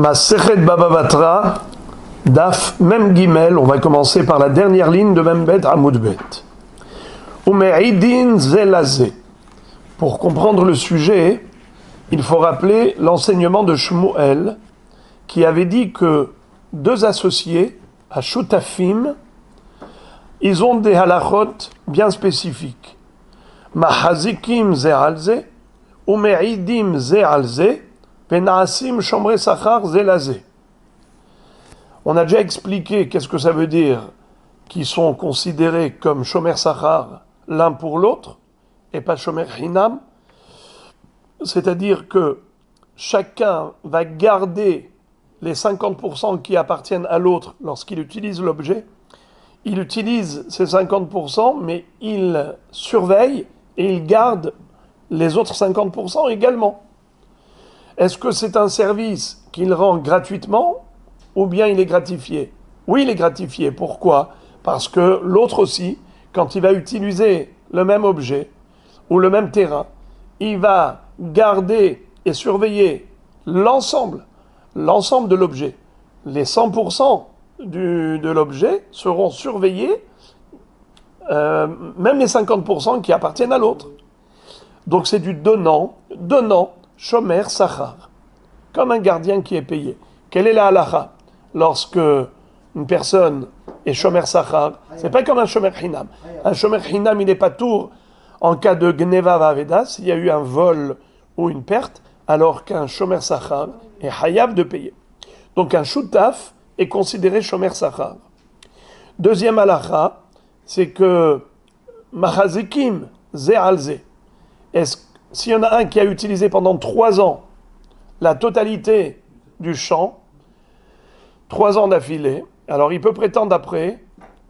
Masechet Baba Batra, Daf Mem Gimel, on va commencer par la dernière ligne de Mem Bet Amoud Bet. Ume'idin zelazé. Pour comprendre le sujet, il faut rappeler l'enseignement de Shmuel, qui avait dit que deux associés, à Shutafim, ils ont des halachot bien spécifiques. Mahazikim ze'alze, ume'idim ze'alze, Penaasim Shomre Sachar Zelazé. On a déjà expliqué qu'est-ce que ça veut dire qu'ils sont considérés comme Shomer Sachar l'un pour l'autre et pas Shomer Hinam. C'est-à-dire que chacun va garder les 50% qui appartiennent à l'autre lorsqu'il utilise l'objet. Il utilise ces 50%, mais il surveille et il garde les autres 50% également. Est-ce que c'est un service qu'il rend gratuitement ou bien il est gratifié? Oui, il est gratifié. Pourquoi? Parce que l'autre aussi, quand il va utiliser le même objet ou le même terrain, il va garder et surveiller l'ensemble de l'objet. Les 100% de l'objet seront surveillés, même les 50% qui appartiennent à l'autre. Donc c'est du donnant, Shomer Sachar, comme un gardien qui est payé. Quelle est la halacha? Lorsque une personne est Shomer Sachar, c'est pas comme un Shomer Hinam. Un Shomer Hinam, il n'est pas tour en cas de Gneva Vaveda, s'il y a eu un vol ou une perte, alors qu'un Shomer Sachar est hayab de payer. Donc un Shutaf est considéré Shomer Sachar. Deuxième halacha, c'est que Machazikim Ze'alze. S'il y en a un qui a utilisé pendant 3 ans la totalité du champ, 3 ans d'affilée, alors il peut prétendre après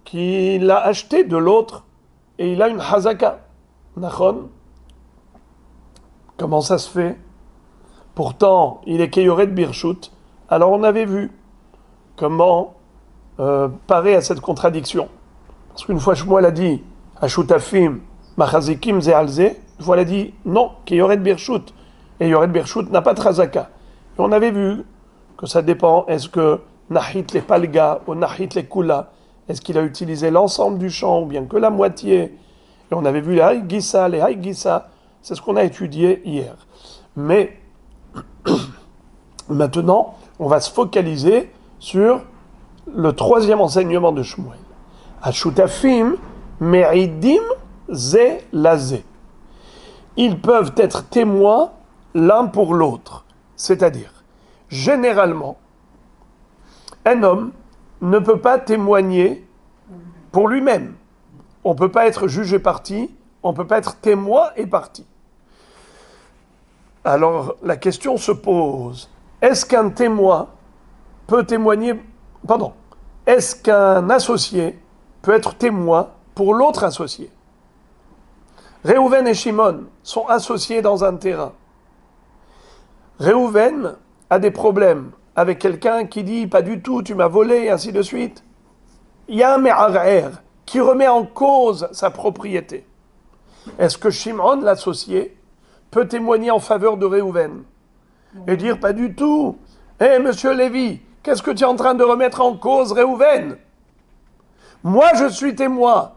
qu'il a acheté de l'autre et il a une hazaka. Nachon. Comment ça se fait? Pourtant, il est keyoret birshut. Alors on avait vu comment parer à cette contradiction. Parce qu'une fois Shmuel a dit Ashutafim, Machazikim Ze'alze, une fois elle a dit non, keyoret birshut. Et yoret birshut n'a pas de hazaka. Et on avait vu que ça dépend, est-ce que Nahit les palga ou Nahit les kula, est-ce qu'il a utilisé l'ensemble du champ ou bien que la moitié? Et on avait vu les haïgissa, c'est ce qu'on a étudié hier. Mais maintenant, on va se focaliser sur le troisième enseignement de Shmuel. Ashutafim me'idim ze lazé. Ils peuvent être témoins l'un pour l'autre. C'est-à-dire, généralement, un homme ne peut pas témoigner pour lui-même. On ne peut pas être juge et partie, on ne peut pas être témoin et partie. Alors, la question se pose, est-ce qu'un témoin peut témoigner... est-ce qu'un associé peut être témoin pour l'autre associé? Réhouven et Shimon sont associés dans un terrain. Réhouven a des problèmes avec quelqu'un qui dit « pas du tout, tu m'as volé » et ainsi de suite. Il y a un me'arer qui remet en cause sa propriété. Est-ce que Shimon, l'associé, peut témoigner en faveur de Réhouven et dire « pas du tout, monsieur Lévi, qu'est-ce que tu es en train de remettre en cause, Réhouven? Moi, je suis témoin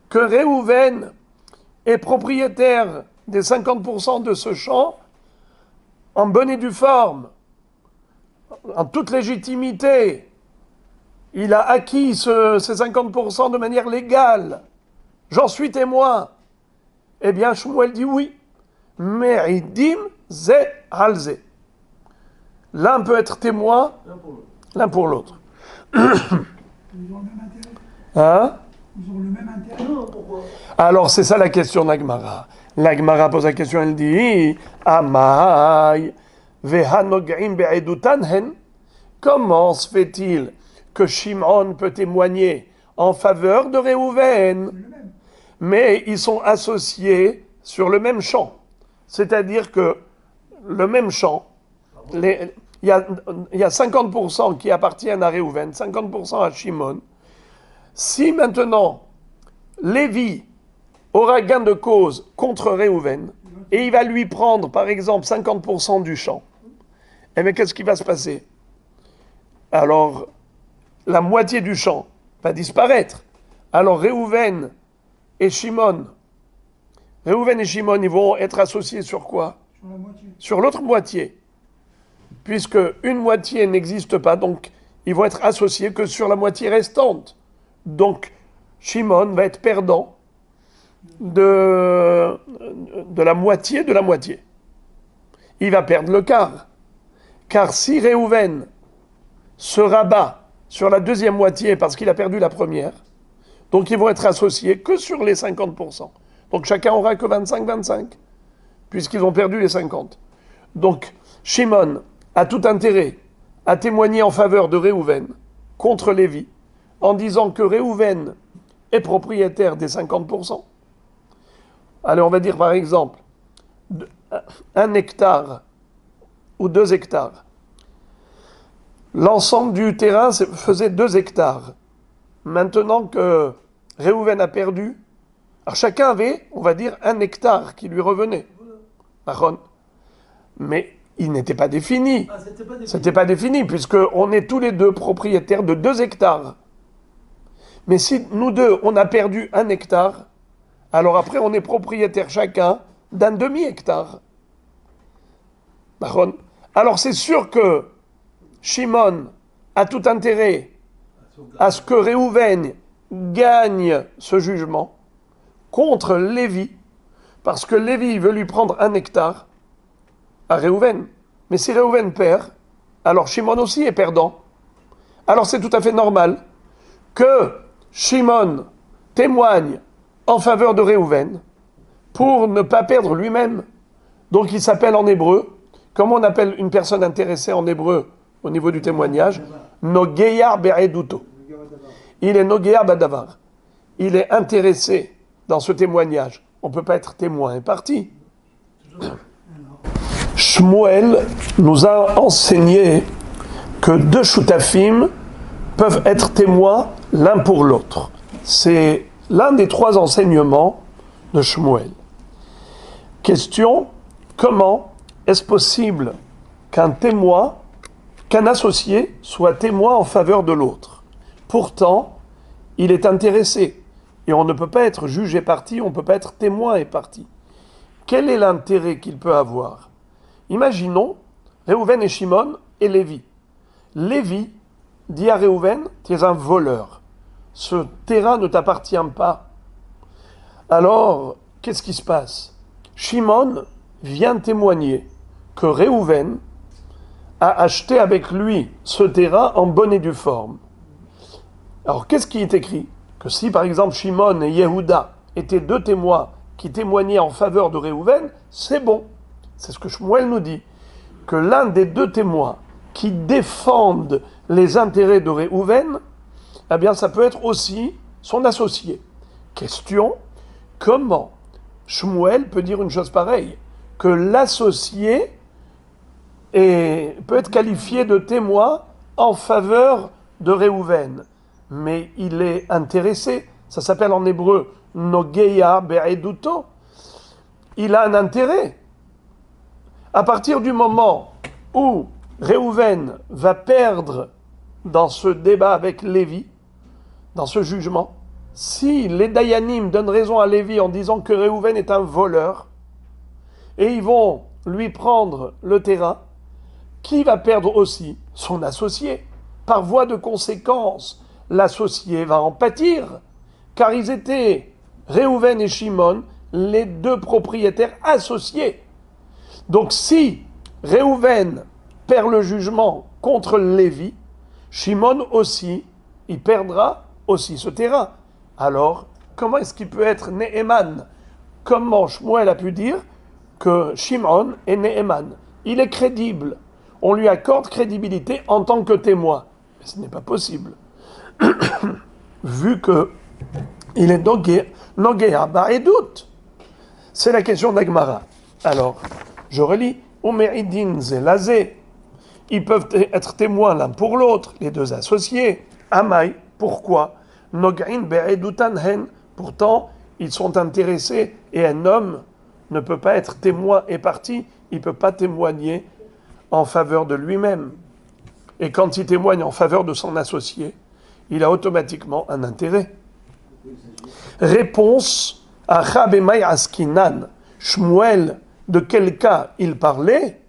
que Réhouven est propriétaire des 50% de ce champ en bonne et due forme, en toute légitimité. Il a acquis ces 50% de manière légale. J'en suis témoin. Eh bien, Shmuel dit oui. Me'idim ze'alze. L'un peut être témoin, l'un pour l'autre. Ils ont le même intérêt. Hein? Ils ont le même intérêt. Non, pourquoi? Alors, c'est ça la question d'Agmara. L'Agmara pose la question, elle dit Amai vehanog'im be'edutanhen. Comment se fait-il que Shimon peut témoigner en faveur de Réhouven, mais ils sont associés sur le même champ? C'est-à-dire que le même champ, il y a 50% qui appartiennent à Réhouven, 50% à Shimon. Si maintenant Lévi aura gain de cause contre Réhouven et il va lui prendre par exemple 50% du champ, eh bien qu'est-ce qui va se passer? alors la moitié du champ va disparaître. Alors Réhouven et Shimon, ils vont être associés sur quoi? Sur la moitié. Sur l'autre moitié. Puisque une moitié n'existe pas, donc ils vont être associés que sur la moitié restante. Donc Shimon va être perdant de la moitié de la moitié. Il va perdre le quart. Car si Réhouven se rabat sur la deuxième moitié parce qu'il a perdu la première, donc ils vont être associés que sur les 50%. Donc chacun aura que 25-25, puisqu'ils ont perdu les 50. Donc Shimon a tout intérêt à témoigner en faveur de Réhouven contre Lévi, en disant que Réhouven est propriétaire des 50%. Allez, on va dire par exemple 1 hectare ou 2 hectares. L'ensemble du terrain faisait 2 hectares. Maintenant que Réhouven a perdu, alors chacun avait, on va dire, 1 hectare qui lui revenait. Mais il n'était pas défini. C'était pas défini, puisqu'on est tous les deux propriétaires de 2 hectares. Mais si nous deux, on a perdu 1 hectare, alors après, on est propriétaire chacun d'un demi-hectare. Alors c'est sûr que Shimon a tout intérêt à ce que Réhouven gagne ce jugement contre Lévi, parce que Lévi veut lui prendre 1 hectare à Réhouven. Mais si Réhouven perd, alors Shimon aussi est perdant. Alors c'est tout à fait normal que Shimon témoigne en faveur de Réhouven pour ne pas perdre lui-même. Donc il s'appelle en hébreu, comment on appelle une personne intéressée en hébreu au niveau du témoignage? Nogeyar be'eduto. Il est Nogeyar badavar. Il est intéressé dans ce témoignage. On ne peut pas être témoin et partie. Shmuel nous a enseigné que 2 shutafim peuvent être témoins l'un pour l'autre. C'est l'un des 3 enseignements de Shmuel. Question, comment est-ce possible qu'un associé soit témoin en faveur de l'autre? Pourtant, il est intéressé. Et on ne peut pas être juge et partie, on ne peut pas être témoin et partie. Quel est l'intérêt qu'il peut avoir? Imaginons Réhouven et Shimon et Lévi. Lévi dit à Réhouven, tu es un voleur. Ce terrain ne t'appartient pas. Alors, qu'est-ce qui se passe? Shimon vient témoigner que Réhouven a acheté avec lui ce terrain en bonne et due forme. Alors, qu'est-ce qui est écrit? Que si, par exemple, Shimon et Yehuda étaient 2 témoins qui témoignaient en faveur de Réhouven, c'est bon. C'est ce que Shmuel nous dit. Que l'un des 2 témoins qui défendent les intérêts de Réhouven, eh bien, ça peut être aussi son associé. Question, comment Shmuel peut dire une chose pareille? Que l'associé peut être qualifié de témoin en faveur de Réhouven. Mais il est intéressé. Ça s'appelle en hébreu Nogeya be'eduto. Il a un intérêt. À partir du moment où Réhouven va perdre dans ce débat avec Lévi, dans ce jugement, si les Dayanim donnent raison à Lévi en disant que Réhouven est un voleur, et ils vont lui prendre le terrain, qui va perdre aussi? Son associé. Par voie de conséquence, l'associé va en pâtir, car ils étaient, Réhouven et Shimon, les 2 propriétaires associés. Donc si Réhouven perd le jugement contre Lévi, Shimon aussi, il perdra aussi ce terrain. Alors, comment est-ce qu'il peut être Neheman? Comment Shmuel a pu dire que Shimon est Neheman? Il est crédible. On lui accorde crédibilité en tant que témoin. Mais ce n'est pas possible. Vu que il est Nogea Baredout. C'est la question d'Agmara. Alors, je relis. Umeridin zelazé. Ils peuvent être témoins l'un pour l'autre, les 2 associés. Amai, pourquoi? Nog'in be'edoutan hen. Pourtant, ils sont intéressés et un homme ne peut pas être témoin et partie. Il ne peut pas témoigner en faveur de lui-même. et quand il témoigne en faveur de son associé, il a automatiquement un intérêt. Réponse à Chabemai Askinan. Shmuel, de quel cas il parlait?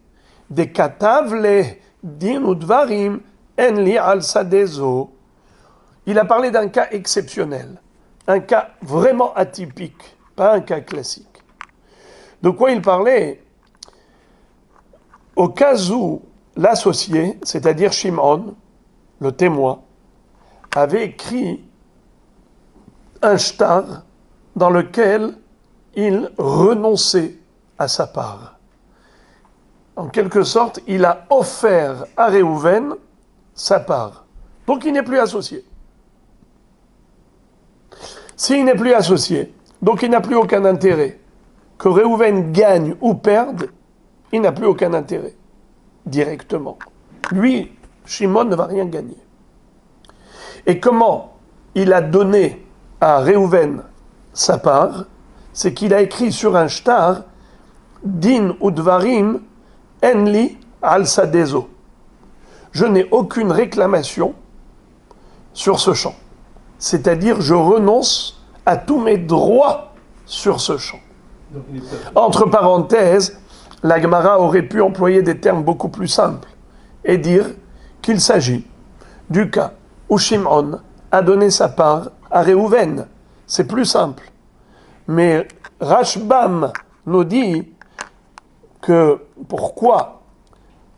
Des katavle din udvarim enli al sadezo. Il a parlé d'un cas exceptionnel, un cas vraiment atypique, pas un cas classique. De quoi il parlait? Au cas où l'associé, c'est-à-dire Shimon, le témoin, avait écrit un shtar dans lequel il renonçait à sa part. En quelque sorte, il a offert à Réhouven sa part. Donc il n'est plus associé. S'il n'est plus associé, donc il n'a plus aucun intérêt. Que Réhouven gagne ou perde, il n'a plus aucun intérêt, directement. Lui, Shimon ne va rien gagner. Et comment il a donné à Réhouven sa part? C'est qu'il a écrit sur un shtar Din udvarim enli al sadezo. Je n'ai aucune réclamation sur ce champ. C'est-à-dire, je renonce à tous mes droits sur ce champ. Entre parenthèses, la Gemara aurait pu employer des termes beaucoup plus simples et dire qu'il s'agit du cas où Shimon a donné sa part à Réhouven. C'est plus simple. Mais Rashbam nous dit que pourquoi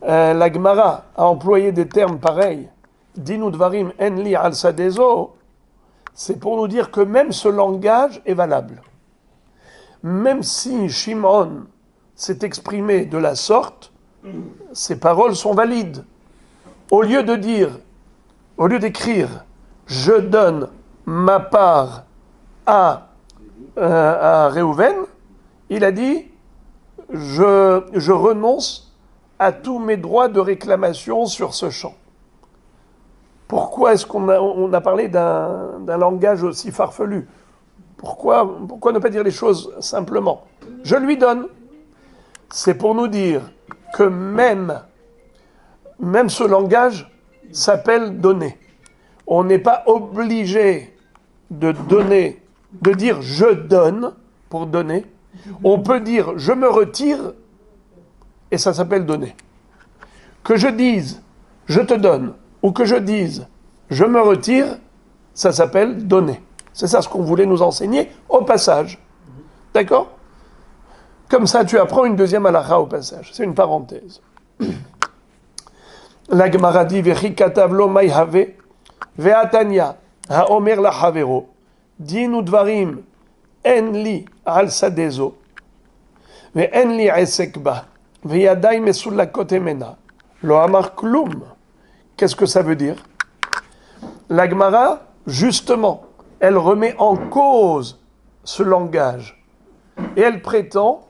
la Gemara a employé des termes pareils, Dinu dvarim enli al sadezo, c'est pour nous dire que même ce langage est valable. Même si Shimon s'est exprimé de la sorte, ses paroles sont valides. Au lieu d'écrire « je donne ma part à Réhouven », il a dit « je renonce à tous mes droits de réclamation sur ce champ ». Pourquoi est-ce qu'on a parlé d'un langage aussi farfelu? Pourquoi ne pas dire les choses simplement? Je lui donne. C'est pour nous dire que même ce langage s'appelle donner. On n'est pas obligé de donner, de dire je donne pour donner. On peut dire je me retire et ça s'appelle donner. Que je dise je te donne ou que je dise je me retire, ça s'appelle donner. C'est ça ce qu'on voulait nous enseigner au passage. D'accord? Comme ça, tu apprends une deuxième halakha au passage. C'est une parenthèse. La Gemara dit Vechi katav lo mai have ve'atanya ha'omer la havero dinu dvarim en li al sadezo ve'en li esek ba ve'yadai mesulakot emena lo amar klum. Qu'est-ce que ça veut dire? La Gemara, justement, elle remet en cause ce langage et elle prétend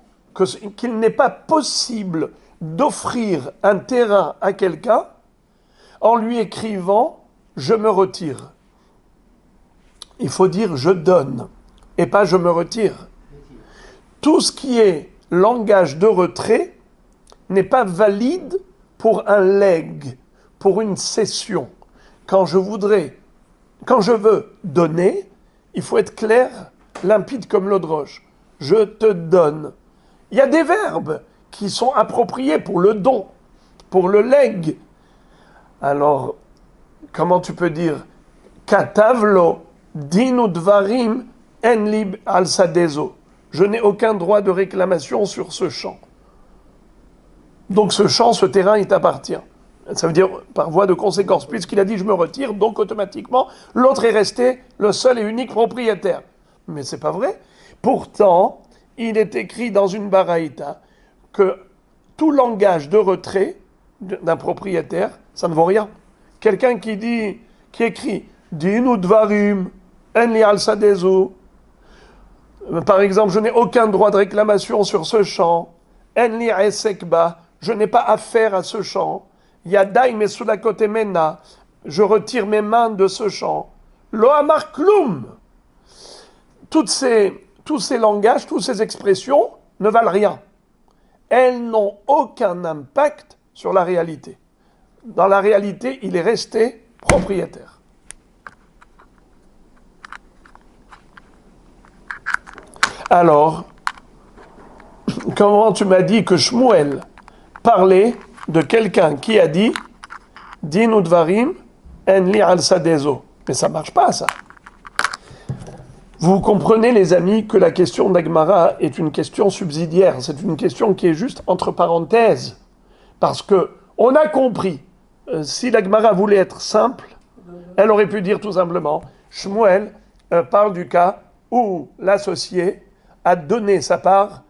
qu'il n'est pas possible d'offrir un terrain à quelqu'un en lui écrivant « je me retire ». Il faut dire « je donne » et pas « je me retire ». Tout ce qui est langage de retrait n'est pas valide pour un leg, pour une cession. Quand je veux donner, il faut être clair, limpide comme l'eau de roche. Je te donne. Il y a des verbes qui sont appropriés pour le don, pour le leg. Alors, comment tu peux dire Katavlo dinu dvarim en lib al sadezo. Je n'ai aucun droit de réclamation sur ce champ. Donc ce champ, ce terrain, il t'appartient. Ça veut dire par voie de conséquence, puisqu'il a dit je me retire, donc automatiquement, l'autre est resté le seul et unique propriétaire. Mais c'est pas vrai. Pourtant, il est écrit dans une baraïta que tout langage de retrait d'un propriétaire, ça ne vaut rien. Quelqu'un qui écrit Dinu dvarim en li al sadezu, par exemple, je n'ai aucun droit de réclamation sur ce champ, en li esek ba, je n'ai pas affaire à ce champ. Yadai mesulakot emena, je retire mes mains de ce champ. Lo amar klum. Tous ces langages, toutes ces expressions ne valent rien. Elles n'ont aucun impact sur la réalité. dans la réalité, il est resté propriétaire. Alors, comment tu m'as dit que Shmuel parlait de quelqu'un qui a dit Din udvarim en li al sadezo. Mais ça marche pas, ça. Vous comprenez, les amis, que la question d'Agmara est une question subsidiaire. C'est une question qui est juste entre parenthèses. Parce que on a compris, si l'Agmara voulait être simple, elle aurait pu dire tout simplement Shmuel parle du cas où l'associé a donné sa part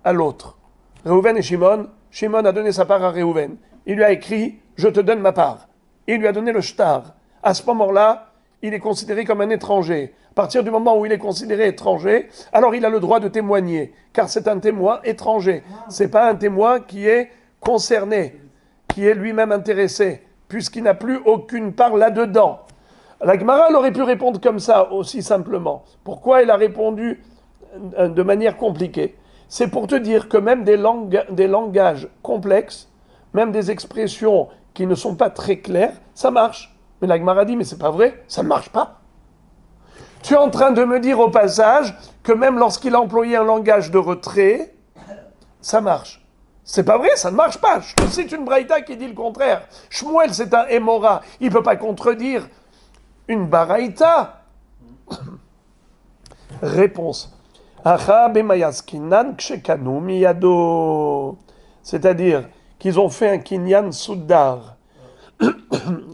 à l'autre. Réhouven et Shimon, Shimon a donné sa part à Réhouven. Il lui a écrit « Je te donne ma part ». Il lui a donné le shtar. À ce moment-là, il est considéré comme un étranger. À partir du moment où il est considéré étranger, alors il a le droit de témoigner, car c'est un témoin étranger. C'est pas un témoin qui est concerné, qui est lui-même intéressé, puisqu'il n'a plus aucune part là-dedans. La Gemara aurait pu répondre comme ça, aussi simplement. Pourquoi elle a répondu de manière compliquée? C'est pour te dire que même des langages complexes, même des expressions qui ne sont pas très claires, ça marche. Mais la Gemara dit, mais c'est pas vrai, ça ne marche pas. Tu es en train de me dire au passage que même lorsqu'il a employé un langage de retrait, ça marche. C'est pas vrai, ça ne marche pas. Je te cite une braïta qui dit le contraire. Shmuel, c'est un émora. Il ne peut pas contredire une baraïta. Réponse. C'est-à-dire qu'ils ont fait un kinyan soudar.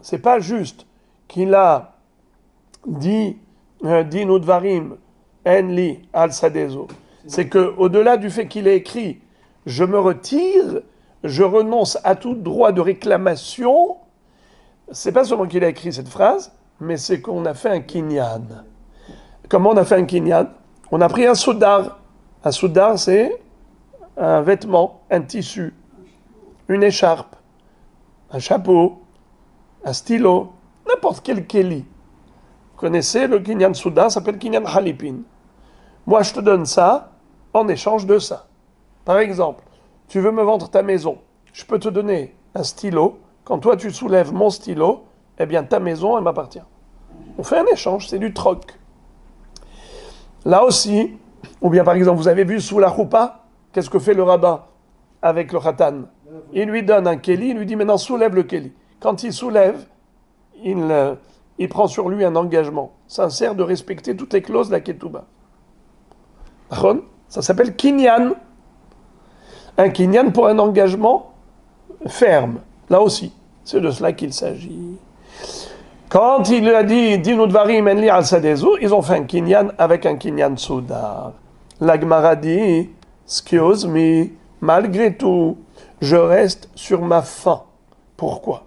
C'est pas juste qu'il a dit Din udvarim en li al sadezo. C'est que au-delà du fait qu'il ait écrit je me retire, je renonce à tout droit de réclamation, c'est pas seulement qu'il a écrit cette phrase, mais c'est qu'on a fait un kinyan. Comment on a fait un kinyan? On a pris un soudar. Un soudar, c'est un vêtement, un tissu, une écharpe, un chapeau, un stylo, n'importe quel kéli. Vous connaissez le kinyan soudar, ça s'appelle kinyan halipin. Moi, je te donne ça en échange de ça. Par exemple, tu veux me vendre ta maison, je peux te donner un stylo. Quand toi, tu soulèves mon stylo, eh bien, ta maison, elle m'appartient. On fait un échange, c'est du troc. Là aussi, ou bien par exemple, vous avez vu sous la choupa, qu'est-ce que fait le rabbin avec le khatan? Il lui donne un kéli, il lui dit maintenant soulève le kéli. Quand il soulève, il prend sur lui un engagement sincère de respecter toutes les clauses de la ketouba. Ça s'appelle kinyan. Un kinyan pour un engagement ferme. Là aussi, c'est de cela qu'il s'agit. Quand il a dit Din udvarim en li al sadezu, ils ont fait un kinyan avec un kinyan soudar. La Gemara dit excuse me, malgré tout, je reste sur ma faim. Pourquoi?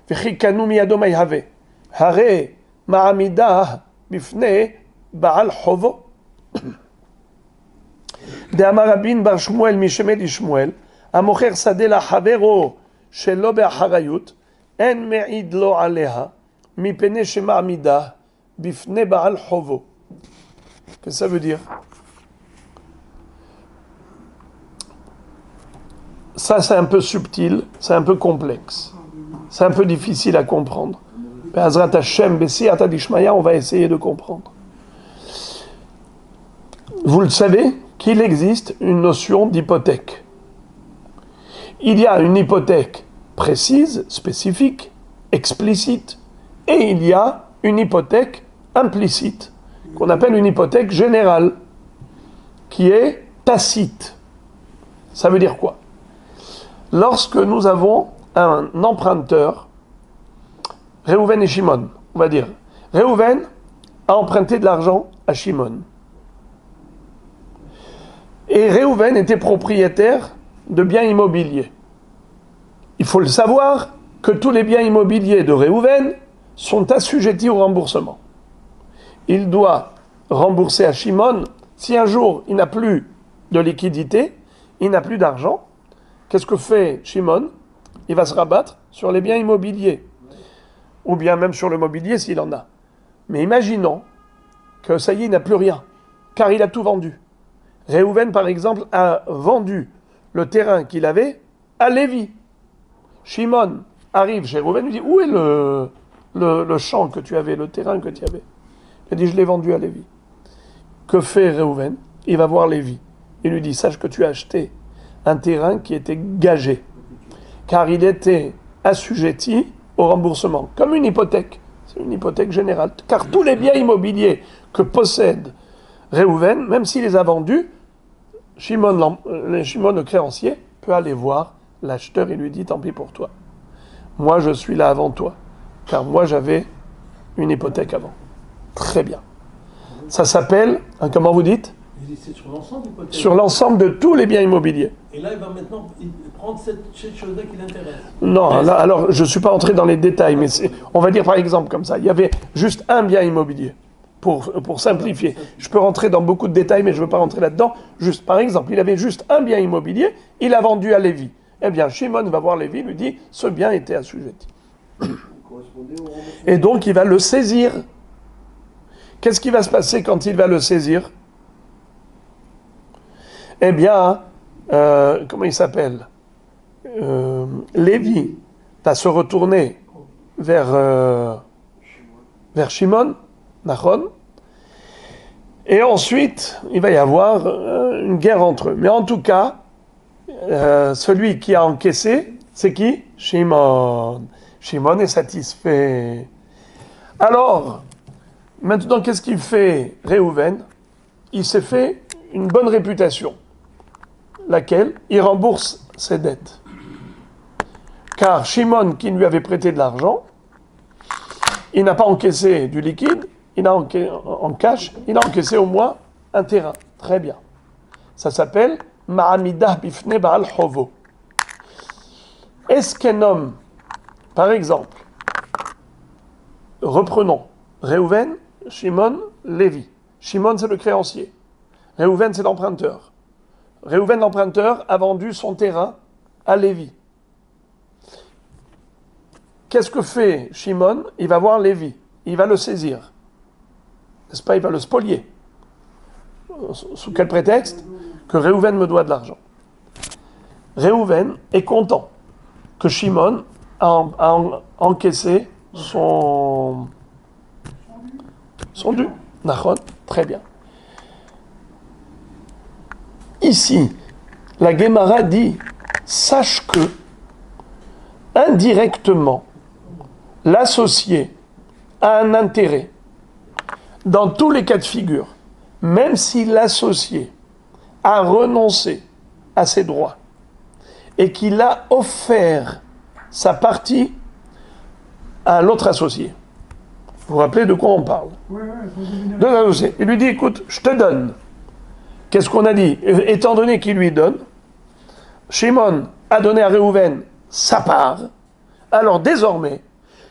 V'chikanu miyado mayhave. Hare ma'amida bifne ba'al hovo. דאמר רבין בר שמואל משמד ישמואל, המוכר שדה לחברו שלא באחריות, אין מעיד לו עליה, מפני שמעמידה בפני בעל חובו. Qu'est-ce que ça veut dire? Ça, c'est un peu subtil, c'est un peu complexe, c'est un peu difficile à comprendre. Be'azrat Hashem, be'siyata d'Ishmaya, on va essayer de comprendre. Vous le savez qu'il existe une notion d'hypothèque. Il y a une hypothèque précise, spécifique, explicite, et il y a une hypothèque implicite, qu'on appelle une hypothèque générale, qui est tacite. Ça veut dire quoi? Lorsque nous avons un emprunteur, Réhouven et Shimon, on va dire, Réhouven a emprunté de l'argent à Shimon. Et Réhouven était propriétaire de biens immobiliers. Il faut le savoir que tous les biens immobiliers de Réhouven sont assujettis au remboursement. Il doit rembourser à Shimon. Si un jour il n'a plus de liquidité, il n'a plus d'argent, qu'est-ce que fait Shimon? Il va se rabattre sur les biens immobiliers, ou bien même sur le mobilier s'il en a. Mais imaginons que ça y est, il n'a plus rien, car il a tout vendu. Réhouven, par exemple, a vendu le terrain qu'il avait à Lévi. Shimon arrive chez Réhouven, lui dit, où est le champ que tu avais, le terrain que tu avais? Il dit, je l'ai vendu à Lévi. Que fait Réhouven? Il va voir Lévi. Il lui dit, sache que tu as acheté un terrain qui était gagé, car il était assujetti au remboursement, comme une hypothèque. C'est une hypothèque générale. Car tous les biens immobiliers que possède Réhouven, même s'il les a vendus, Shimon, le créancier, peut aller voir l'acheteur et lui dit, tant pis pour toi. Moi, je suis là avant toi, car moi, j'avais une hypothèque avant. Très bien. Ça s'appelle, comment vous dites? C'est sur l'ensemble hypothèque. Sur l'ensemble de tous les biens immobiliers. Et là, il va maintenant prendre cette chose-là qui l'intéresse. Non, là, alors je ne suis pas entré dans les détails, mais on va dire par exemple comme ça, il y avait juste un bien immobilier, pour simplifier. Je peux rentrer dans beaucoup de détails, mais je ne veux pas rentrer là-dedans. Juste par exemple, il avait juste un bien immobilier, il a vendu à Lévi. Eh bien, Shimon va voir Lévi, lui dit, ce bien était assujetti. Et donc, il va le saisir. Qu'est-ce qui va se passer quand il va le saisir? Eh bien, comment il s'appelle? Lévi va se retourner vers Shimon, Nachon, et ensuite, il va y avoir une guerre entre eux. Mais en tout cas, celui qui a encaissé, c'est qui? Shimon. Shimon est satisfait. Alors, maintenant, qu'est-ce qu'il fait Réhouven? Il s'est fait une bonne réputation. Laquelle? Il rembourse ses dettes. Car Shimon, qui lui avait prêté de l'argent, il n'a pas encaissé du liquide, il a en cash, il a encaissé au moins un terrain. Très bien. Ça s'appelle Ma'amidah bifne ba'al hovo. Est-ce qu'un homme, par exemple, reprenons, Réhouven, Shimon, Lévi. Shimon, c'est le créancier. Réhouven, c'est l'emprunteur. Réhouven, l'emprunteur, a vendu son terrain à Lévi. Qu'est-ce que fait Shimon? Il va voir Lévi. Il va le saisir. N'est-ce pas? Il va le spolier. Sous quel prétexte? Que Réhouven me doit de l'argent. Réhouven est content que Shimon a encaissé son dû. Nachon, très bien. Ici, la Guémara dit, sache que, indirectement, l'associé a un intérêt dans tous les cas de figure, même si l'associé a renoncé à ses droits et qu'il a offert sa partie à l'autre associé. Vous vous rappelez de quoi on parle? Ouais, Deux associés. Il lui dit, écoute, je te donne. Qu'est-ce qu'on a dit? Étant donné qu'il lui donne, Shimon a donné à Réhouven sa part, alors désormais,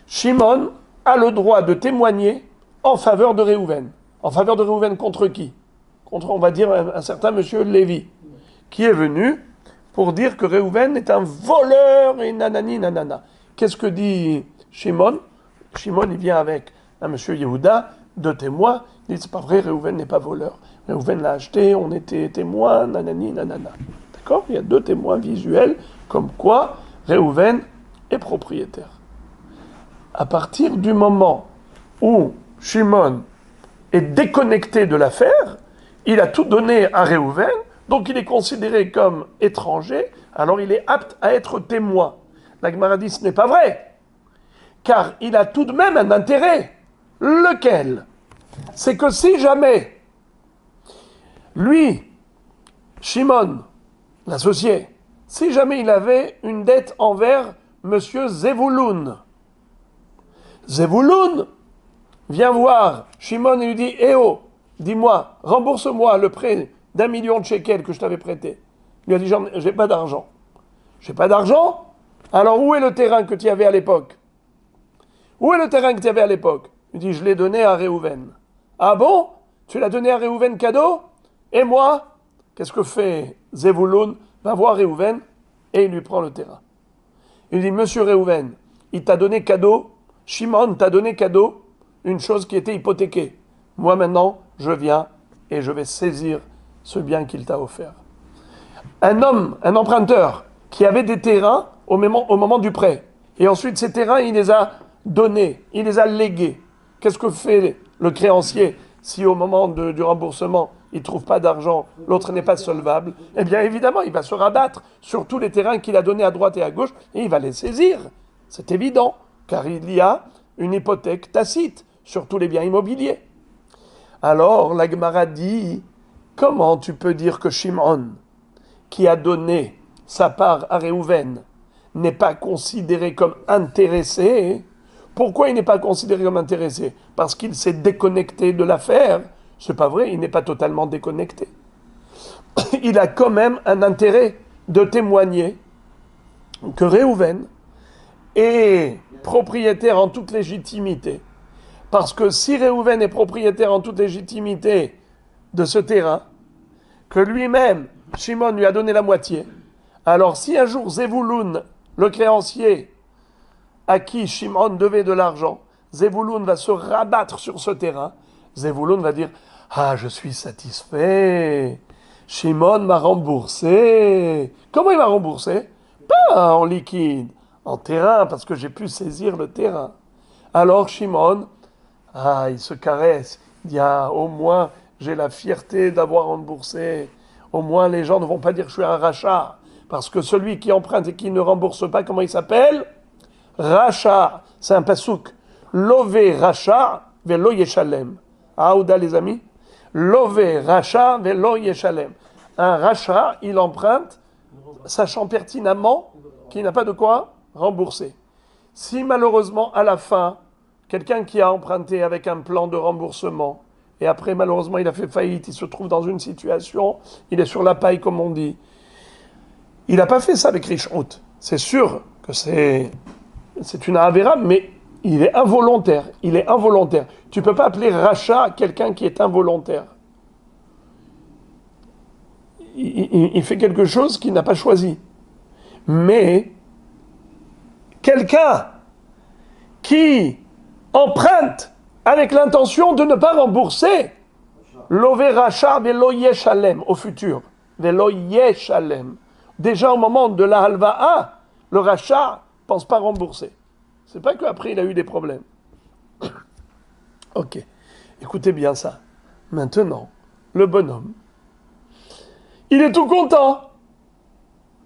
Shimon a le droit de témoigner en faveur de Réhouven. En faveur de Réhouven contre qui? Contre, on va dire, un certain monsieur Lévi, qui est venu pour dire que Réhouven est un voleur et nanani nanana. Qu'est-ce que dit Shimon? Shimon, il vient avec un monsieur Yehuda, deux témoins, il dit, c'est pas vrai, Réhouven n'est pas voleur. Réhouven l'a acheté, on était témoins, nanani nanana. D'accord? Il y a deux témoins visuels, comme quoi Réhouven est propriétaire. À partir du moment où Shimon est déconnecté de l'affaire, il a tout donné à Réhouven, donc il est considéré comme étranger, alors il est apte à être témoin. La Gemara dit, ce n'est pas vrai, car il a tout de même un intérêt. Lequel? C'est que si jamais lui, Shimon, l'associé, si jamais il avait une dette envers monsieur Zevouloun, Zevouloun vient voir Shimon et lui dit, eh oh, dis-moi, rembourse-moi le prêt d'1 million de shekels que je t'avais prêté. Il lui a dit, j'ai pas d'argent. J'ai pas d'argent? Alors où est le terrain que tu avais à l'époque? Où est le terrain que tu avais à l'époque? Il dit, je l'ai donné à Réhouven. Ah bon? Tu l'as donné à Réhouven cadeau? Et moi? Qu'est-ce que fait Zevouloun? Va voir Réhouven et il lui prend le terrain. Il dit, monsieur Réhouven, il t'a donné cadeau, Shimon t'a donné cadeau une chose qui était hypothéquée. Moi maintenant, je viens et je vais saisir ce bien qu'il t'a offert. Un homme, un emprunteur, qui avait des terrains au moment du prêt, Et ensuite, ces terrains, il les a donnés, il les a légués. Qu'est-ce que fait le créancier si au moment du remboursement, il ne trouve pas d'argent, l'autre n'est pas solvable? Eh bien, évidemment, il va se rabattre sur tous les terrains qu'il a donnés à droite et à gauche et il va les saisir. C'est évident, car il y a une hypothèque tacite sur tous les biens immobiliers. Alors, la Gemara dit, comment tu peux dire que Shimon, qui a donné sa part à Réhouven, n'est pas considéré comme intéressé? Pourquoi il n'est pas considéré comme intéressé? Parce qu'il s'est déconnecté de l'affaire. C'est pas vrai, il n'est pas totalement déconnecté. Il a quand même un intérêt de témoigner que Réhouven est propriétaire en toute légitimité. Parce que si Réhouven est propriétaire en toute légitimité de ce terrain, que lui-même, Shimon lui a donné la moitié, alors si un jour Zevouloun, le créancier, à qui Shimon devait de l'argent, Zevouloun va se rabattre sur ce terrain, Zevouloun va dire « Ah, je suis satisfait, Shimon m'a remboursé. » Comment il m'a remboursé? Pas en liquide, en terrain, parce que j'ai pu saisir le terrain. Alors Shimon, il se caresse, il dit « Ah, au moins j'ai la fierté d'avoir remboursé. Au moins les gens ne vont pas dire que je suis un rachat. » Parce que celui qui emprunte et qui ne rembourse pas, comment il s'appelle? Racha, c'est un pasouk. Lové racha velo yeshalem. Aouda les amis. Lové racha velo yeshalem. Un racha, il emprunte, sachant pertinemment qu'il n'a pas de quoi rembourser. Si malheureusement, à la fin, quelqu'un qui a emprunté avec un plan de remboursement, et après malheureusement il a fait faillite, il se trouve dans une situation, il est sur la paille comme on dit, il n'a pas fait ça avec Rishhout. C'est sûr que c'est une avéra, mais il est involontaire. Il est involontaire. Tu ne peux pas appeler rachat quelqu'un qui est involontaire. Il fait quelque chose qu'il n'a pas choisi. Mais quelqu'un qui emprunte avec l'intention de ne pas rembourser, l'ové rachat velo yeshalem au futur. Velo yeshalem. Déjà au moment de la halva'a, le rachat ne pense pas rembourser. C'est pas qu'après il a eu des problèmes. Ok, écoutez bien ça. Maintenant, le bonhomme, il est tout content.